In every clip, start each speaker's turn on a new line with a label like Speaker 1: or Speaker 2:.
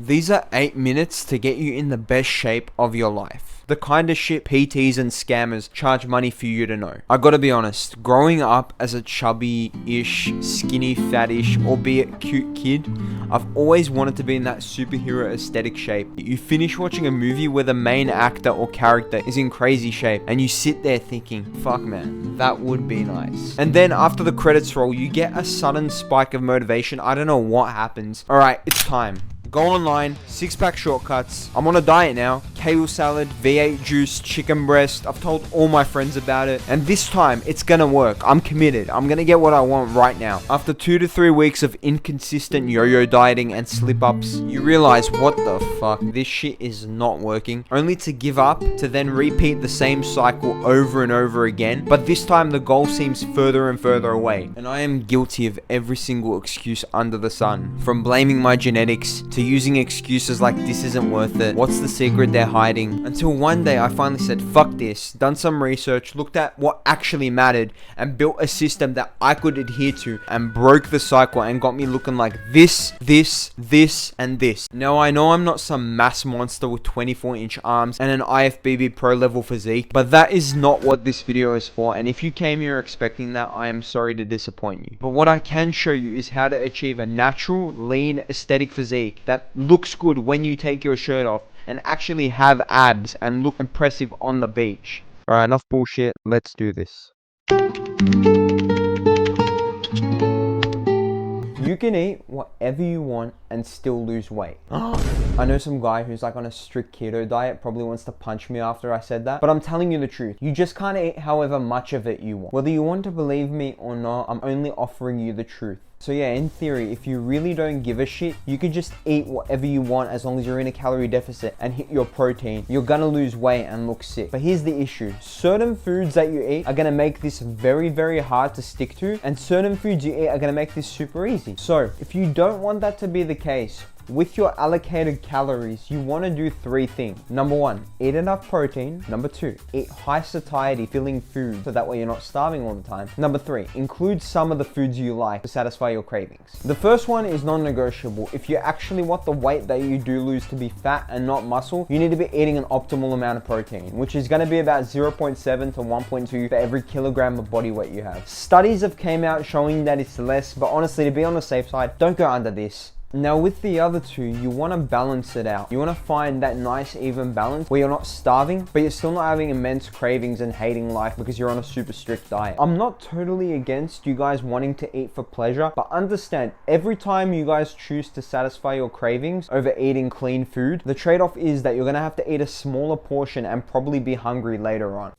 Speaker 1: These are 8 minutes to get you in the best shape of your life. The kind of shit PTs and scammers charge money for you to know. I gotta be honest, growing up as a chubby-ish, skinny, fattish, albeit cute kid, I've always wanted to be in that superhero aesthetic shape. You finish watching a movie where the main actor or character is in crazy shape, and you sit there thinking, fuck man, that would be nice. And then after the credits roll, you get a sudden spike of motivation. I don't know what happens. Alright, it's time. Go online, 6-pack shortcuts. I'm on a diet now. Kale salad, V8 juice, chicken breast. I've told all my friends about it. And this time, it's gonna work. I'm committed. I'm gonna get what I want right now. After 2 to 3 weeks of inconsistent yo-yo dieting and slip-ups, you realize, what the fuck? This shit is not working. Only to give up, to then repeat the same cycle over and over again. But this time, the goal seems further and further away. And I am guilty of every single excuse under the sun. From blaming my genetics, to using excuses like this isn't worth it, what's the secret they're hiding, until one day I finally said fuck this, done some research, looked at what actually mattered, and built a system that I could adhere to, and broke the cycle and got me looking like this, and this. Now I know I'm not some mass monster with 24-inch arms and an IFBB pro level physique, but that is not what this video is for, and if you came here expecting that, I am sorry to disappoint you. But what I can show you is how to achieve a natural, lean, aesthetic physique that looks good when you take your shirt off and actually have abs and look impressive on the beach. Alright, enough bullshit, let's do this. You can eat whatever you want and still lose weight. I know some guy who's like on a strict keto diet probably wants to punch me after I said that, but I'm telling you the truth. You just can't eat however much of it you want. Whether you want to believe me or not, I'm only offering you the truth. So yeah, in theory, if you really don't give a shit, you can just eat whatever you want as long as you're in a calorie deficit and hit your protein. You're gonna lose weight and look sick. But here's the issue. Certain foods that you eat are gonna make this very, very hard to stick to, and certain foods you eat are gonna make this super easy. So if you don't want that to be the case, with your allocated calories, you want to do 3 things. Number 1, eat enough protein. Number 2, eat high satiety filling food so that way you're not starving all the time. Number 3, include some of the foods you like to satisfy your cravings. The first one is non-negotiable. If you actually want the weight that you do lose to be fat and not muscle, you need to be eating an optimal amount of protein, which is going to be about 0.7 to 1.2 for every kilogram of body weight you have. Studies have came out showing that it's less, but honestly, to be on the safe side, don't go under this. Now with the other 2, you want to balance it out. You want to find that nice even balance where you're not starving, but you're still not having immense cravings and hating life because you're on a super strict diet. I'm not totally against you guys wanting to eat for pleasure, but understand, every time you guys choose to satisfy your cravings over eating clean food, the trade-off is that you're going to have to eat a smaller portion and probably be hungry later on.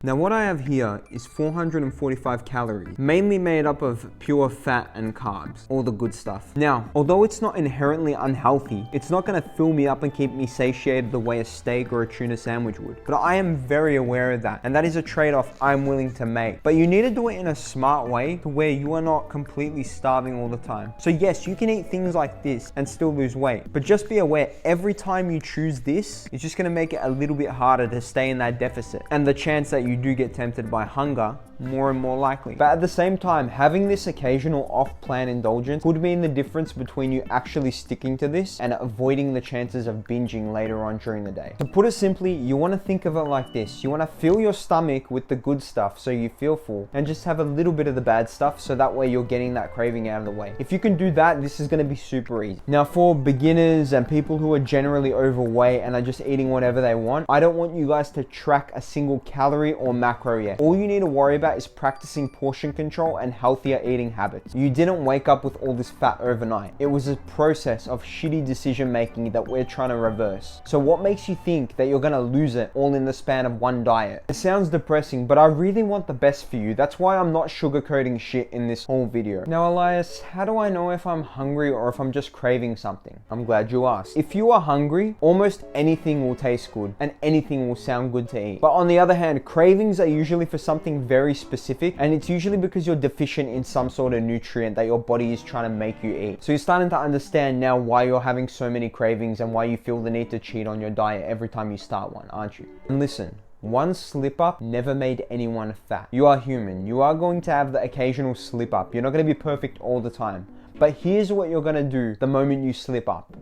Speaker 1: Now what I have here is 445 calories, mainly made up of pure fat and carbs, all the good stuff. Now, although it's not inherently unhealthy, it's not going to fill me up and keep me satiated the way a steak or a tuna sandwich would. But I am very aware of that, and that is a trade-off I'm willing to make. But you need to do it in a smart way to where you are not completely starving all the time. So yes, you can eat things like this and still lose weight, but just be aware, every time you choose this, it's just going to make it a little bit harder to stay in that deficit. And the chance that you do get tempted by hunger, more and more likely. But at the same time, having this occasional off-plan indulgence could mean the difference between you actually sticking to this and avoiding the chances of binging later on during the day. To put it simply, you want to think of it like this. You want to fill your stomach with the good stuff so you feel full, and just have a little bit of the bad stuff so that way you're getting that craving out of the way. If you can do that, this is going to be super easy. Now for beginners and people who are generally overweight and are just eating whatever they want, I don't want you guys to track a single calorie or macro yet. All you need to worry about is practicing portion control and healthier eating habits. You didn't wake up with all this fat overnight. It was a process of shitty decision making that we're trying to reverse. So what makes you think that you're gonna lose it all in the span of one diet? It sounds depressing, but I really want the best for you. That's why I'm not sugarcoating shit in this whole video. Now Elias, how do I know if I'm hungry or if I'm just craving something? I'm glad you asked. If you are hungry, almost anything will taste good and anything will sound good to eat. But on the other hand, cravings are usually for something very specific, and it's usually because you're deficient in some sort of nutrient that your body is trying to make you eat. So you're starting to understand now why you're having so many cravings and why you feel the need to cheat on your diet every time you start one, aren't you? And listen, one slip up never made anyone fat. You are human. You are going to have the occasional slip up. You're not going to be perfect all the time. But here's what you're gonna do the moment you slip up.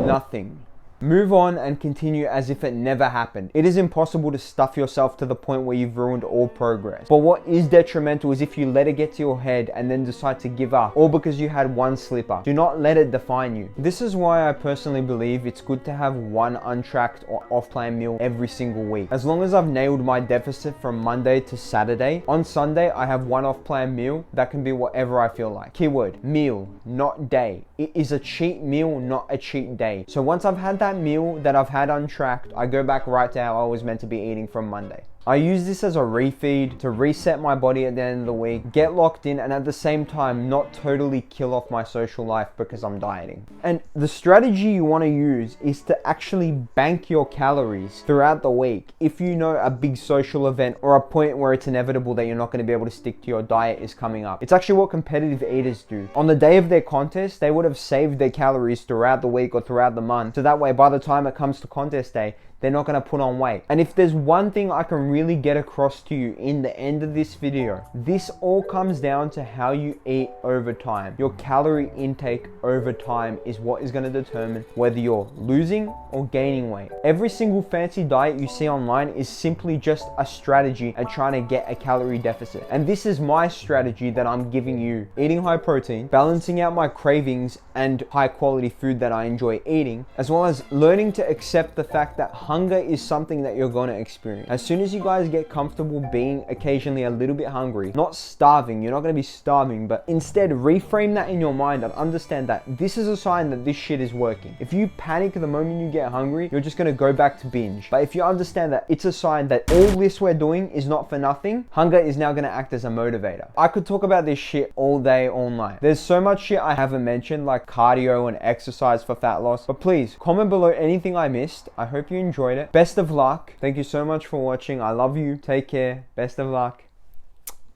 Speaker 1: Nothing. Move on and continue as if it never happened. It is impossible to stuff yourself to the point where you've ruined all progress. But what is detrimental is if you let it get to your head and then decide to give up, all because you had one slip up. Do not let it define you. This is why I personally believe it's good to have one untracked or off-plan meal every single week. As long as I've nailed my deficit from Monday to Saturday, on Sunday I have one off-plan meal that can be whatever I feel like. Keyword, meal, not day. It is a cheat meal, not a cheat day. So once I've had that meal that I've had untracked, I go back right to how I was meant to be eating from Monday. I use this as a refeed to reset my body at the end of the week, get locked in, and at the same time not totally kill off my social life because I'm dieting. And the strategy you want to use is to actually bank your calories throughout the week. If you know a big social event or a point where it's inevitable that you're not going to be able to stick to your diet is coming up. It's actually what competitive eaters do. On the day of their contest, they would have saved their calories throughout the week or throughout the month, so that way by the time it comes to contest day, they're not going to put on weight. And if there's one thing I can really get across to you in the end of this video, this all comes down to how you eat over time. Your calorie intake over time is what is going to determine whether you're losing or gaining weight. Every single fancy diet you see online is simply just a strategy at trying to get a calorie deficit. And this is my strategy that I'm giving you. Eating high protein, balancing out my cravings and high quality food that I enjoy eating, as well as learning to accept the fact that hunger is something that you're going to experience. As soon as you guys get comfortable being occasionally a little bit hungry, not starving, you're not going to be starving, but instead reframe that in your mind and understand that this is a sign that this shit is working. If you panic the moment you get hungry, you're just going to go back to binge. But if you understand that it's a sign that all this we're doing is not for nothing, hunger is now going to act as a motivator. I could talk about this shit all day, all night. There's so much shit I haven't mentioned, like cardio and exercise for fat loss, but please comment below anything I missed. I hope you enjoyed it. Best of luck. Thank you so much for watching. I love you. Take care. Best of luck.